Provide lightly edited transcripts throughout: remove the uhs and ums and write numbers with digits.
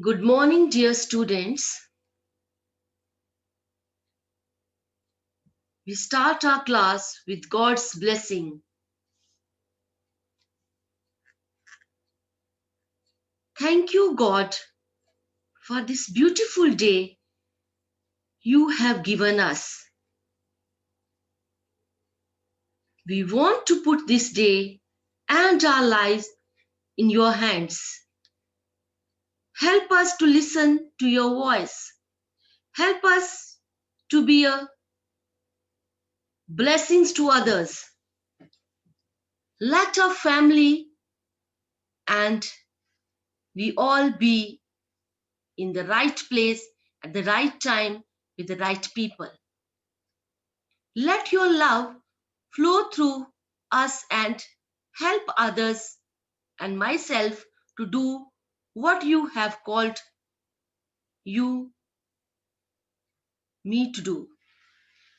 Good morning, dear students. We start our class with God's blessing. Thank you, God, for this beautiful day you have given us. We want to put this day and our lives in your hands. Help us to listen to your voice. Help us to be a blessings to others. Let our family and we all be in the right place at the right time with the right people. Let your love flow through us and help others and myself to do what you have called you me to do.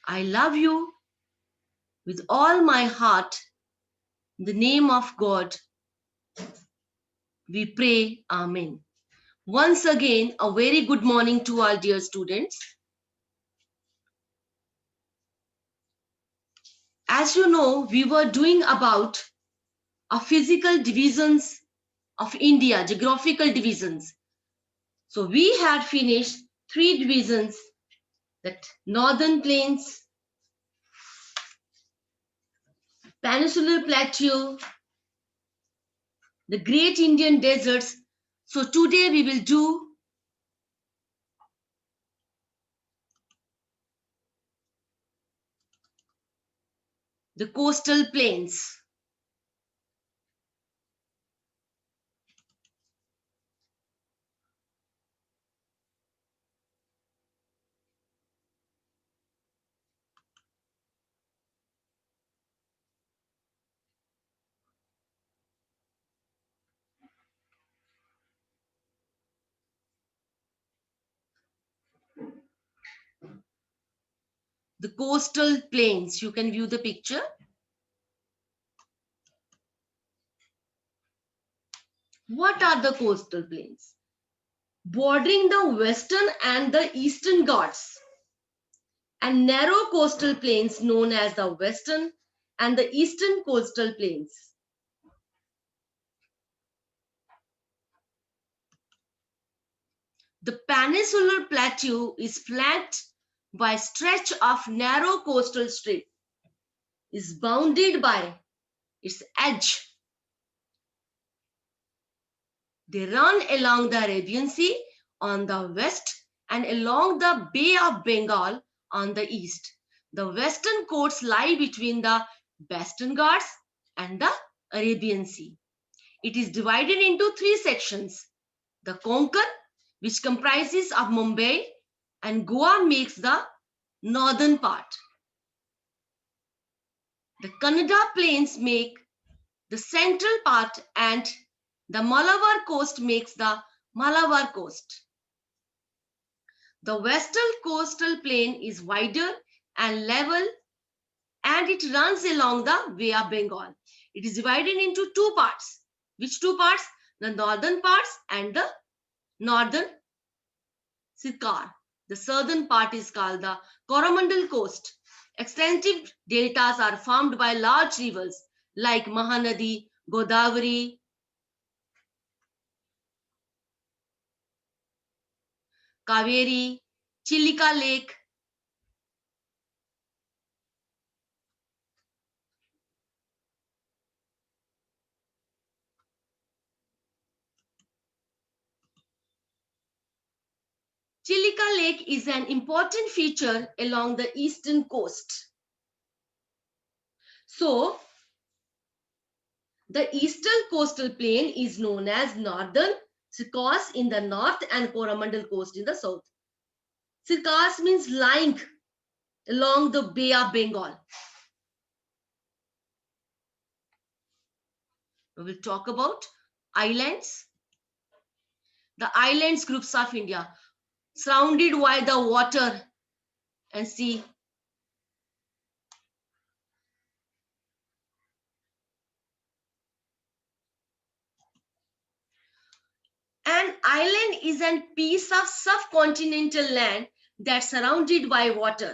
I love you with all my heart. In the name of God, we pray. Amen. Once again, a very good morning to all dear students. As you know, we were doing about a physical divisions of India, geographical divisions. So we had finished 3 divisions, that northern plains, peninsular plateau, the great Indian deserts. So today we will do the coastal plains. The coastal plains, you can view the picture. What are the coastal plains? Bordering the western and the eastern Ghats, and narrow coastal plains known as the western and the eastern coastal plains. The peninsular plateau is flanked by a stretch of narrow coastal strip, is bounded by its edge. They run along the Arabian Sea on the west and along the Bay of Bengal on the east. The western coasts lie between the Western Ghats and the Arabian Sea. It is divided into 3 sections. The Konkan, which comprises of Mumbai and Goa, makes the northern part. The Kannada plains make the central part and the Malabar coast makes the Malabar coast. The western coastal plain is wider and level and it runs along the Bay of Bengal. It is divided into 2 parts. Which 2 parts? The northern parts and the northern Sikar. The southern part is called the Coromandel coast. Extensive deltas are formed by large rivers like Mahanadi, Godavari, Kaveri, Chilika Lake. Chilika Lake is an important feature along the eastern coast. So, the eastern coastal plain is known as Northern Sirkas in the north and Coromandel coast in the south. Sirkas means lying along the Bay of Bengal. We will talk about islands. The islands groups of India, surrounded by the water and sea. An island is a piece of subcontinental land that's surrounded by water.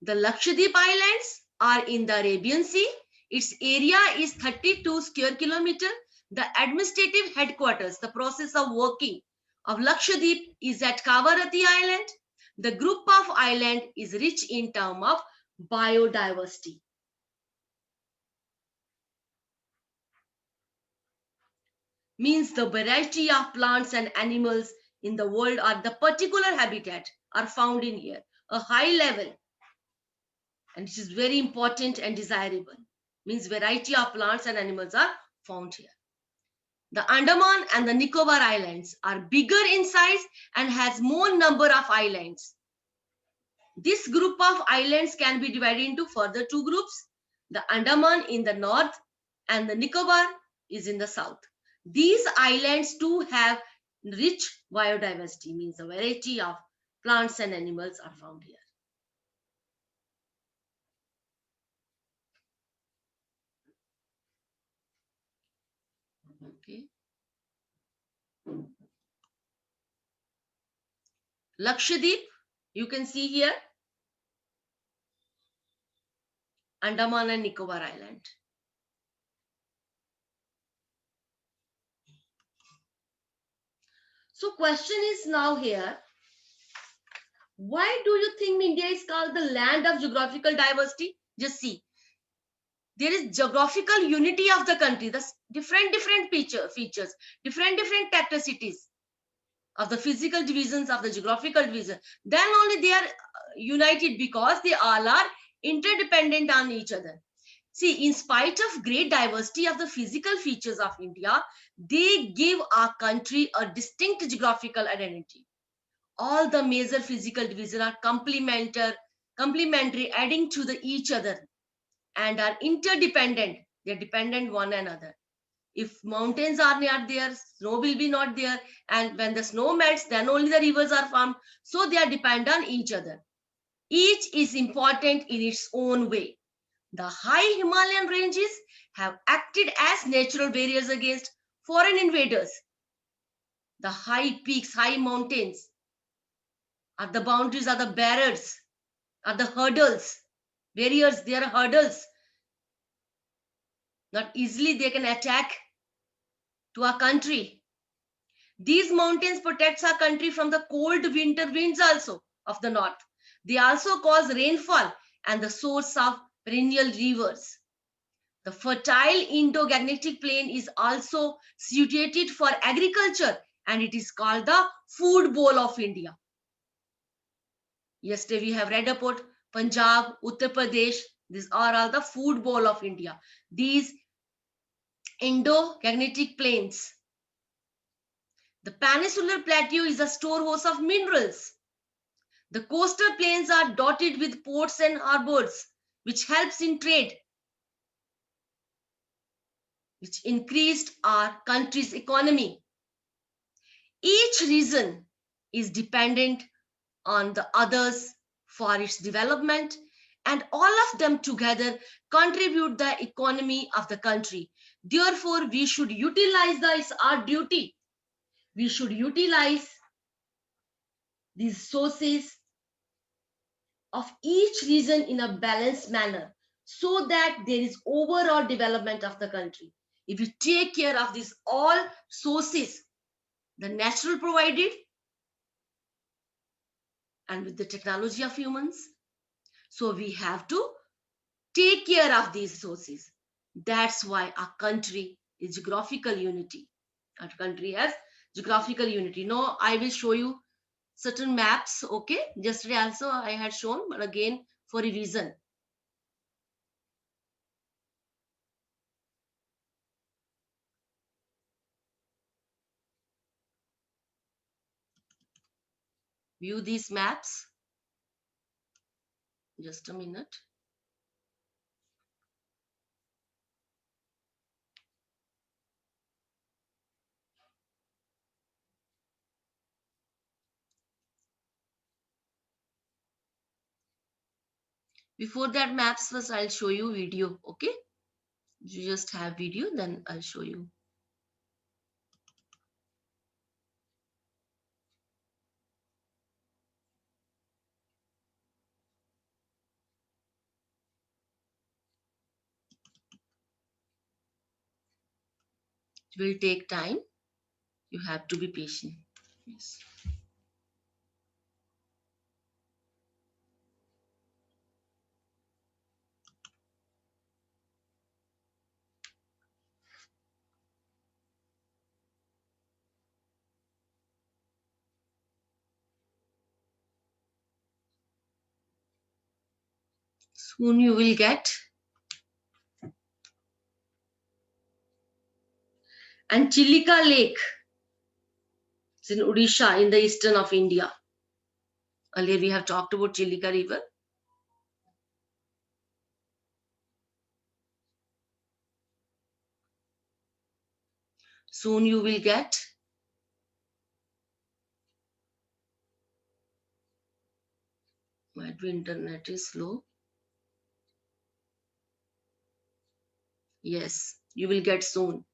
The Lakshadweep Islands are in the Arabian Sea. Its area is 32 square kilometers. The administrative headquarters, the process of working of Lakshadweep is at Kavaratti Island. The group of island is rich in terms of biodiversity. Means the variety of plants and animals in the world or the particular habitat are found in here. A high level, and this is very important and desirable. Means variety of plants and animals are found here. The Andaman and the Nicobar Islands are bigger in size and has more number of islands. This group of islands can be divided into further two groups. The Andaman in the north and the Nicobar is in the south. These islands too have rich biodiversity, means a variety of plants and animals are found here. Okay. Lakshadweep, you can see here, Andaman and Nicobar Island. So question is now here, why do you think India is called the land of geographical diversity? Just see, there is geographical unity of the country, the different features, different tectonicities of the physical divisions of the geographical division. Then only they are united because they all are interdependent on each other. See, in spite of great diversity of the physical features of India, they give our country a distinct geographical identity. All the major physical divisions are complementary, adding to each other, and are interdependent. They are dependent one another. If mountains are not there, snow will be not there, and when the snow melts, then only the rivers are formed. So they are dependent on each other. Each is important in its own way. The high Himalayan ranges have acted as natural barriers against foreign invaders. The high peaks, high mountains are the boundaries, are the barriers, are the hurdles. Barriers, they are hurdles. Not easily they can attack to our country. These mountains protects our country from the cold winter winds also of the north. They also cause rainfall and the source of perennial rivers. The fertile Indo-Gangetic plain is also suited for agriculture, and it is called the food bowl of India. Yesterday we have read about Punjab, Uttar Pradesh. These are all the food bowl of India. These Indo-Gangetic plains. The Peninsular Plateau is a storehouse of minerals. The coastal plains are dotted with ports and harbors, which helps in trade, which increased our country's economy. Each region is dependent on the others for its development, and all of them together contribute the economy of the country. Therefore, we should utilize this, our duty. We should utilize these sources of each region in a balanced manner so that there is overall development of the country. If we take care of these all sources, the natural provided and with the technology of humans, so we have to take care of these sources. That's why our country is geographical unity. Our country has geographical unity. Now I will show you certain maps. Okay, yesterday also I had shown, but again for revision. View these maps. Just a minute. Before that maps first, I'll show you video. Okay. You just have video, then I'll show you. It will take time. You have to be patient. Yes. Soon you will get. And Chilika Lake. It's in Odisha, in the eastern of India. Earlier we have talked about Chilika River. Soon you will get. Might be internet is slow. Yes, you will get soon.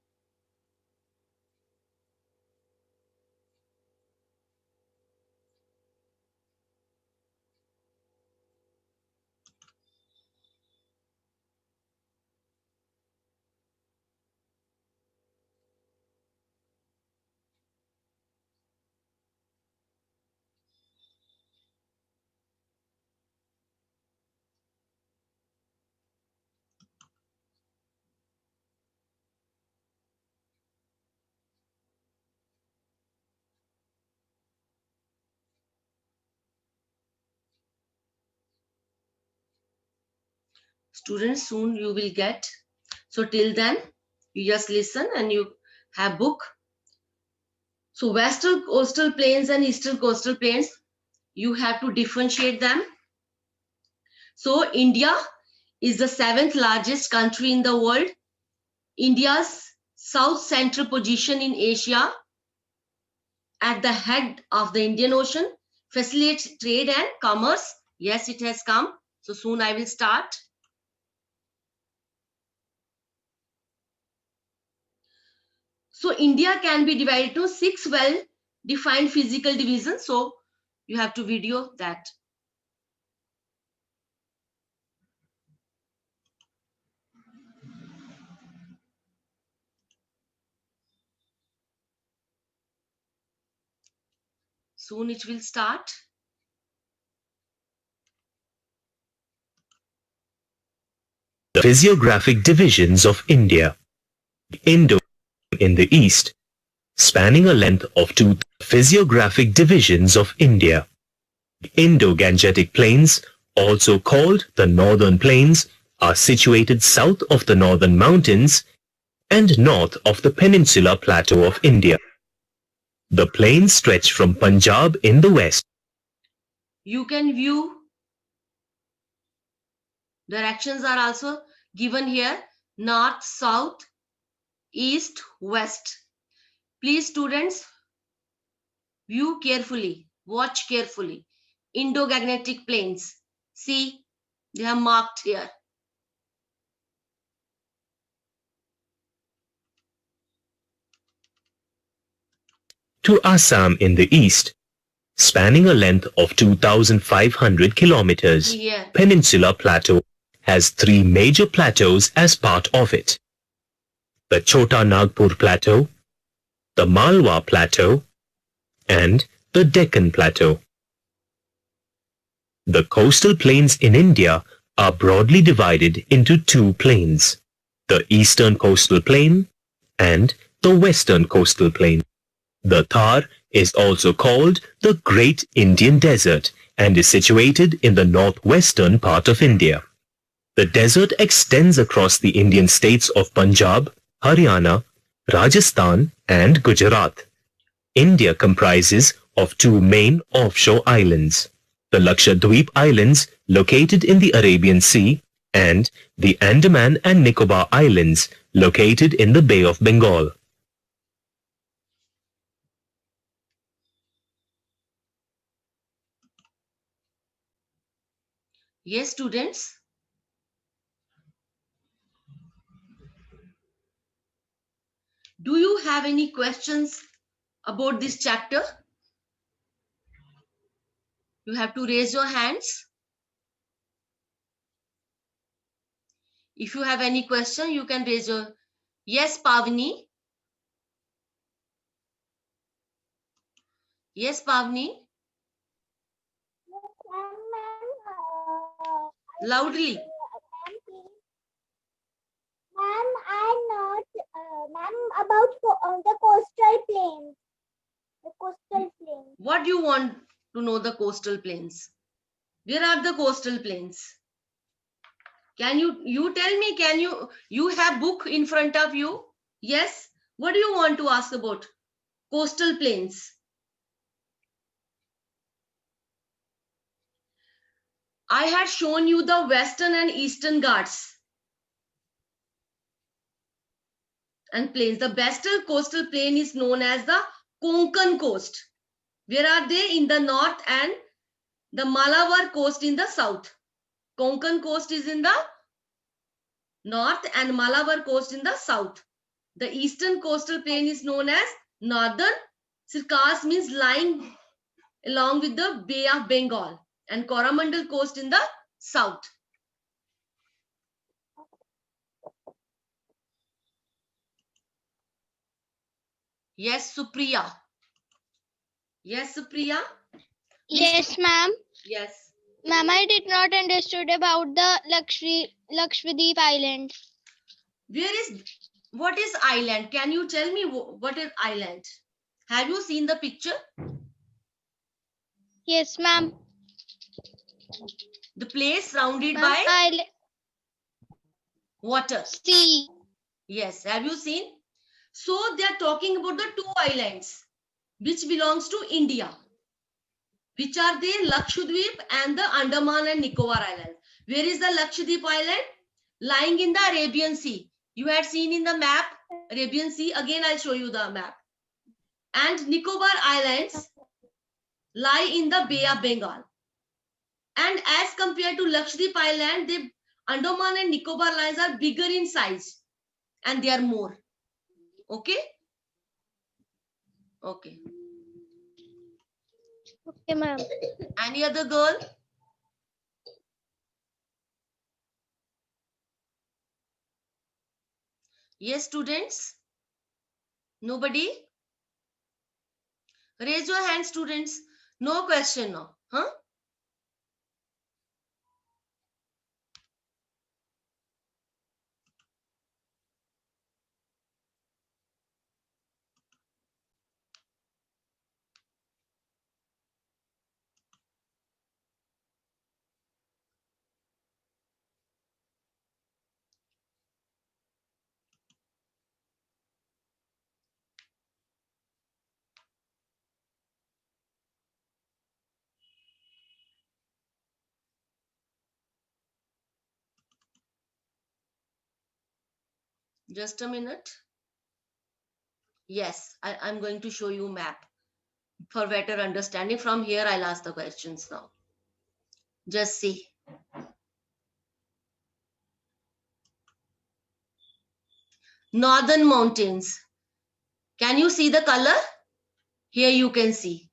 Students, soon you will get. So till then, you just listen and you have book. So western coastal plains and eastern coastal plains, you have to differentiate them. So India is the 7th largest country in the world. India's south central position in Asia at the head of the Indian Ocean facilitates trade and commerce. Yes, it has come. So soon I will start. So India can be divided to 6 well-defined physical divisions. So you have to video that. Soon it will start. The physiographic divisions of India. Indo in the east, spanning a length of 2 physiographic divisions of India. Indo-Gangetic Plains, also called the Northern Plains, are situated south of the Northern Mountains and north of the Peninsular Plateau of India. The plains stretch from Punjab in the west. You can view. Directions are also given here. North, south, east, west. Please students, view carefully, watch carefully. Indo-Gangetic Plains. See, they are marked here. To Assam in the east, spanning a length of 2,500 kilometers. Here. Peninsula Plateau has 3 major plateaus as part of it. The Chota Nagpur Plateau, the Malwa Plateau, and the Deccan Plateau. The coastal plains in India are broadly divided into 2 plains, the Eastern Coastal Plain and the Western Coastal Plain. The Thar is also called the Great Indian Desert and is situated in the northwestern part of India. The desert extends across the Indian states of Punjab, Haryana, Rajasthan and Gujarat. India comprises of 2 main offshore islands, the Lakshadweep Islands located in the Arabian Sea and the Andaman and Nicobar Islands located in the Bay of Bengal. Yes, students. Do you have any questions about this chapter? You have to raise your hands. If you have any question, you can raise your... Yes, Pavni. Yes, Pavni. Loudly. Ma'am, I'm not, ma'am, about the coastal plains. The coastal plains. What do you want to know the coastal plains? Where are the coastal plains? Can you tell me, can you have book in front of you? Yes. What do you want to ask about coastal plains? I had shown you the Western and Eastern Ghats and plains. The western coastal plain is known as the Konkan coast. Where are they? In the north, and the Malabar coast in the south. Konkan coast is in the north and Malabar coast in the south. The eastern coastal plain is known as Northern Circus, means lying along with the Bay of Bengal, and Coromandel coast in the south. Yes, Supriya. Yes, Supriya. Yes, ma'am. Yes. Ma'am, I did not understood about the Lakshadweep Island. What is island? Can you tell me what is island? Have you seen the picture? Yes, ma'am. The place surrounded by water. Sea. Yes. Have you seen? So they are talking about the two islands which belongs to India. Which are they? Lakshadweep and the Andaman and Nicobar Islands. Where is the Lakshadweep Island? Lying in the Arabian Sea. You had seen in the map Arabian Sea. Again, I'll show you the map. And Nicobar Islands lie in the Bay of Bengal. And as compared to Lakshadweep Island, the Andaman and Nicobar Islands are bigger in size and they are more. Okay? Okay. Okay, ma'am. Any other girl? Yes, students? Nobody? Raise your hand, students. No question now. Huh? Just a minute. Yes, I'm going to show you map for better understanding. From here, I'll ask the questions now. Just see. Northern mountains. Can you see the color? Here you can see.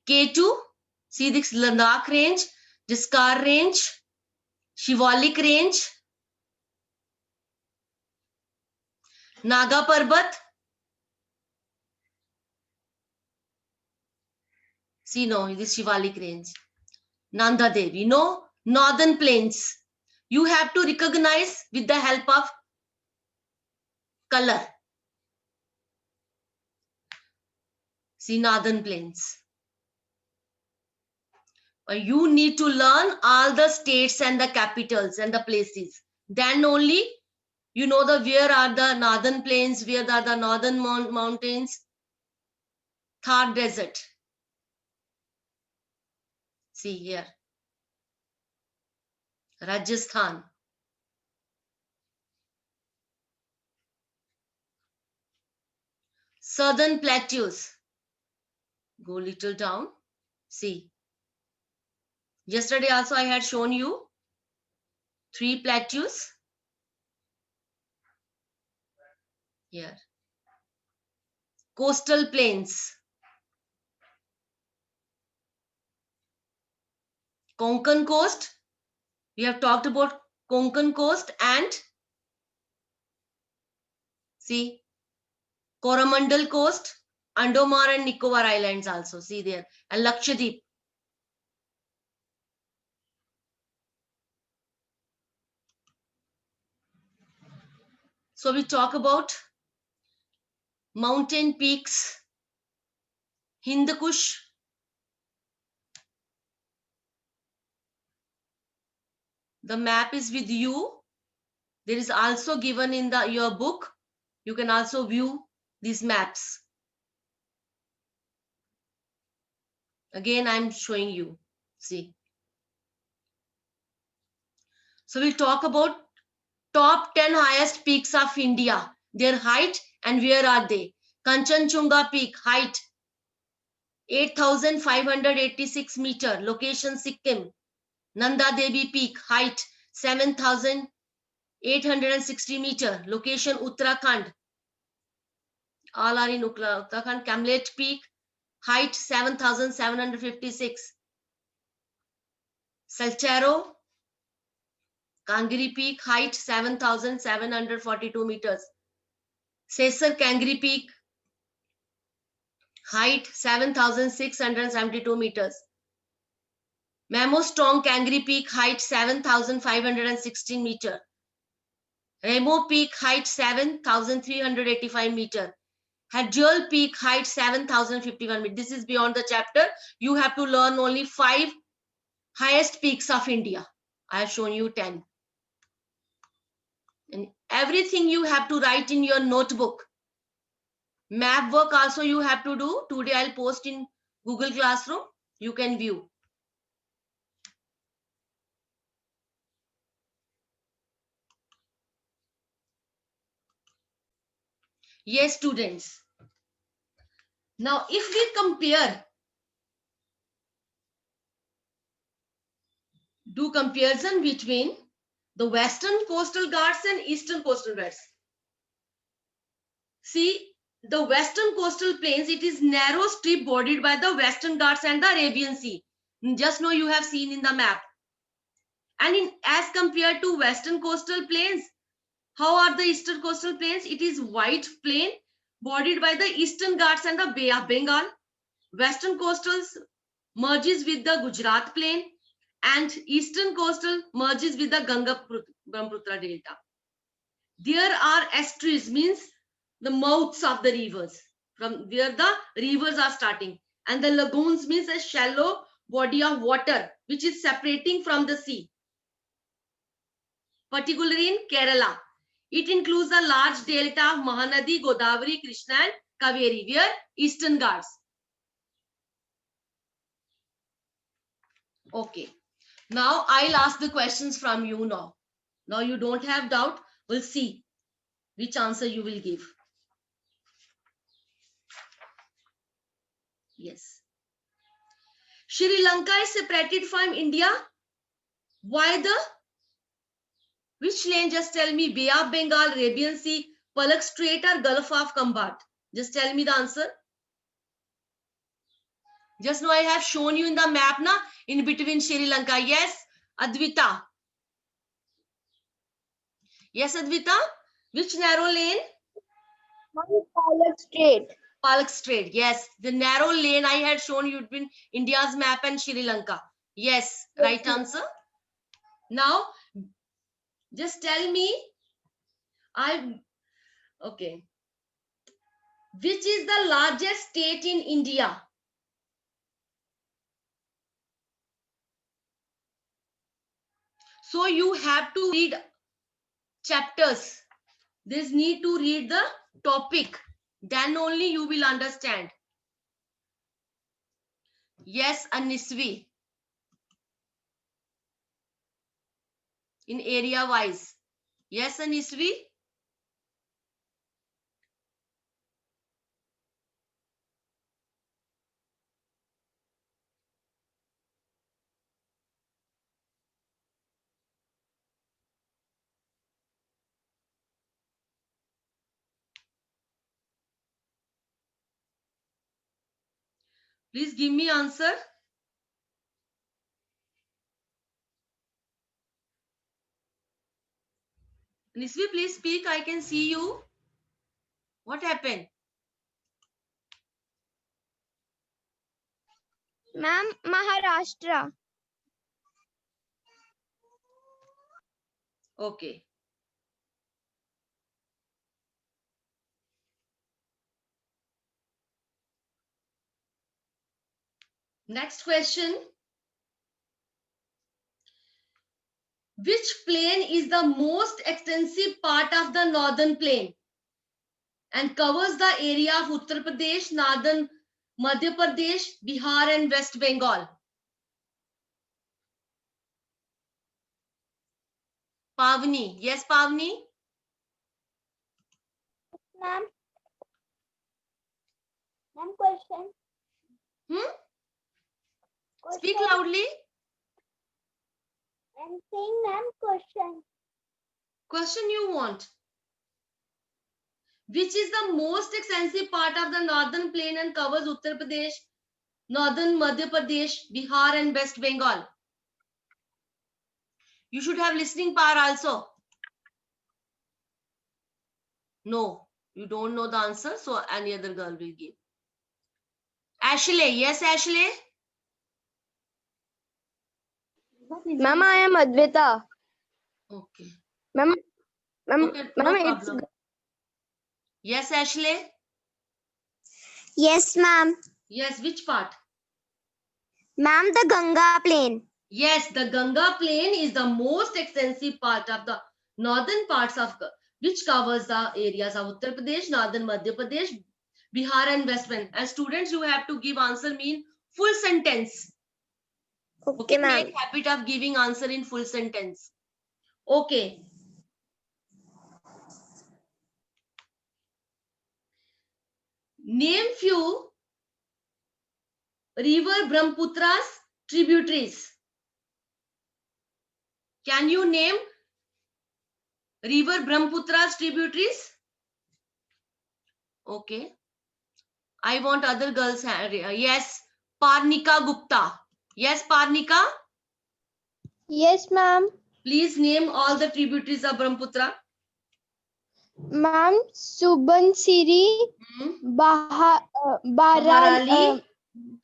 K2, see this Ladakh range, Diskar range, Shivalik range, Naga Parbat. See no, this Shivalik range. Nanda Devi, no, northern plains. You have to recognize with the help of color. See northern plains. You need to learn all the states and the capitals and the places. Then only you know the where are the northern plains, where are the northern mountains. Thar Desert. See here. Rajasthan. Southern plateaus. Go little down. See. Yesterday also I had shown you 3 plateaus. Here. coastal plains. Konkan coast. We have talked about Konkan coast and see Coromandel coast, Andaman and Nicobar Islands also. See there, and Lakshadweep. So we talk about mountain peaks, Hindu Kush, the map is with you. There is also given in your book. You can also view these maps. Again, I'm showing you. See. So we'll talk about top 10 highest peaks of India, their height and where are they. Kanchenjunga Peak, height 8,586 meter, location Sikkim. Nanda Devi Peak, height 7,860 meter, location Uttarakhand. All are in Uttarakhand. Kamlet Peak, height 7,756. Salchero, Kangri Peak, height 7,742 meters. Sesar Kangri Peak, height 7,672 meters. Mamostong Kangri Peak, height 7,516 meter. Remo Peak, height 7,385 meter. Hadjol Peak, height 7,051 meter. This is beyond the chapter. You have to learn only 5 highest peaks of India. I have shown you 10. And everything you have to write in your notebook. Map work also you have to do. Today I'll post in Google Classroom. You can view. Yes, students. Now, if we compare, do comparison between the Western Coastal Ghats and Eastern Coastal Ghats. See, the Western Coastal Plains, it is narrow strip bordered by the Western Ghats and the Arabian Sea. Just now you have seen in the map. And as compared to Western Coastal Plains, how are the Eastern Coastal Plains? It is wide plain bordered by the Eastern Ghats and the Bay of Bengal. Western Coastals merges with the Gujarat Plain and Eastern Coastal merges with the Brahmaputra Delta. There are estuaries, means the mouths of the rivers, from where the rivers are starting. And the lagoons means a shallow body of water which is separating from the sea. Particularly in Kerala, it includes the large delta of Mahanadi, Godavari, Krishna and Kaveri, where Eastern Ghats. Okay. Now I'll ask the questions from you now. Now you don't have doubt. We'll see which answer you will give. Yes. Sri Lanka is separated from India. Why which lane? Just tell me. Bay of Bengal, Arabian Sea, Palak Strait or Gulf of Cambodge. Just tell me the answer. Just now I have shown you in the map na, in between Sri Lanka. Yes, Advita. Yes, Advita. Which narrow lane? Palak Strait. Palak Strait. Yes, the narrow lane I had shown you between India's map and Sri Lanka. Yes, right answer. Now, just tell me. Okay. Which is the largest state in India? So you have to read chapters. This need to read the topic. Then only you will understand. Yes, Anisvi. In area wise. Yes, Anisvi. Please give me answer. Nisvi, please speak. I can see you. What happened? Ma'am, Maharashtra. Okay. Next question. Which plain is the most extensive part of the northern plain and covers the area of Uttar Pradesh, northern Madhya Pradesh, Bihar and West Bengal? Pavni. Yes, Pavni? Ma'am. Ma'am, question. Speak loudly. I'm saying, ma'am, question. Question you want. Which is the most extensive part of the northern plain and covers Uttar Pradesh, northern Madhya Pradesh, Bihar and West Bengal? You should have listening power also. No, you don't know the answer, so any other girl will give. Ashley. Yes, Ashley? Ma'am, I am Advita. Okay. Ma'am, Okay, no it's problem. Yes, Ashley? yes, ma'am. Yes, which part? Ma'am, the Ganga plain. Yes, the Ganga plain is the most extensive part of the northern parts of which covers the areas of Uttar Pradesh, northern Madhya Pradesh, Bihar and West Bengal. And students, you have to give answer mean full sentence. Okay, ma'am. make habit of giving answer in full sentence. Okay. Name few river Brahmaputra's tributaries. Can you name river Brahmaputra's tributaries? Okay. I want other girls. Yes, Parnika Gupta. Yes, Parnika. Yes, ma'am. Please name all the tributaries of Brahmaputra. Ma'am, Subansiri, Bahrali. Yes.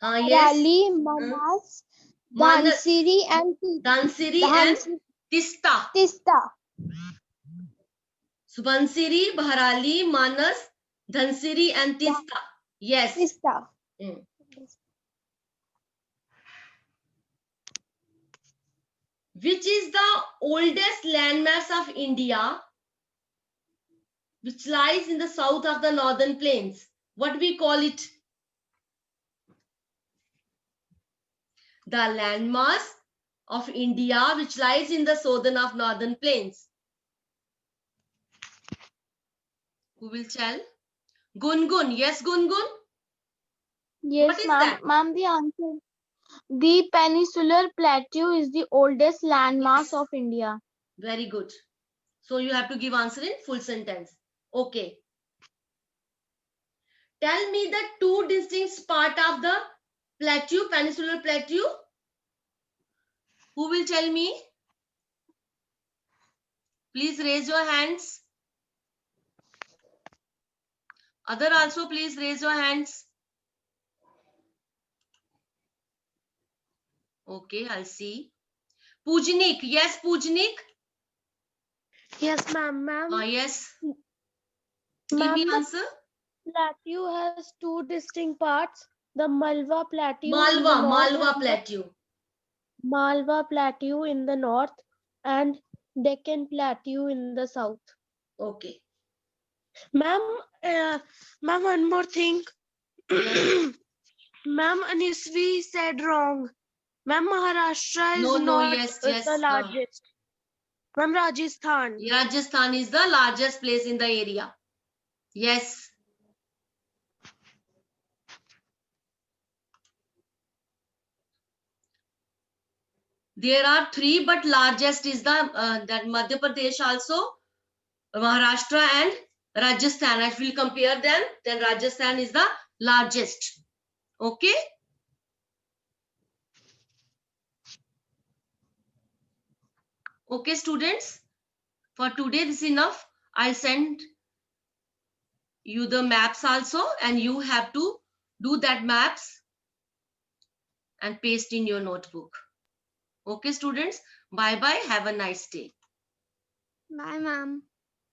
Bahrali, Manas, Manas. Dhansiri and Dhansiri and Tista. Tista. Subansiri, Bahrali, Manas, Dhansiri and Tista. Yes. Tista. Which is the oldest landmass of India which lies in the south of the northern plains? What we call it? The landmass of India which lies in the southern of northern plains. Who will tell? Gungun. Yes, Gungun? Yes, What is ma'am. that? Ma'am, the answer. The Peninsular Plateau is the oldest landmass of India. Very good. So you have to give answer in full sentence. Okay. Tell me the two distinct part of the plateau, peninsular plateau. Who will tell me? Please raise your hands. Other also, please raise your hands. Okay, I'll see. Pujnik. Yes, Pujnik. Yes, ma'am. Yes. Give me answer. Plateau has two distinct parts. The Malwa Plateau. Malwa Plateau. Malwa Plateau in the north and Deccan Plateau in the south. Okay. Ma'am, one more thing. Yes. Ma'am, Anisvi said wrong. Ma'am, Maharashtra is yes. the largest. Ma'am, Rajasthan. Rajasthan is the largest place in the area. Yes. There are three, but largest is the that Madhya Pradesh also, Maharashtra and Rajasthan. I will compare them. Then Rajasthan is the largest. Okay. Okay, students, for today this is enough. I'll send you the maps also, and you have to do that maps and paste in your notebook. Okay, students, bye bye. Have a nice day. Bye, ma'am.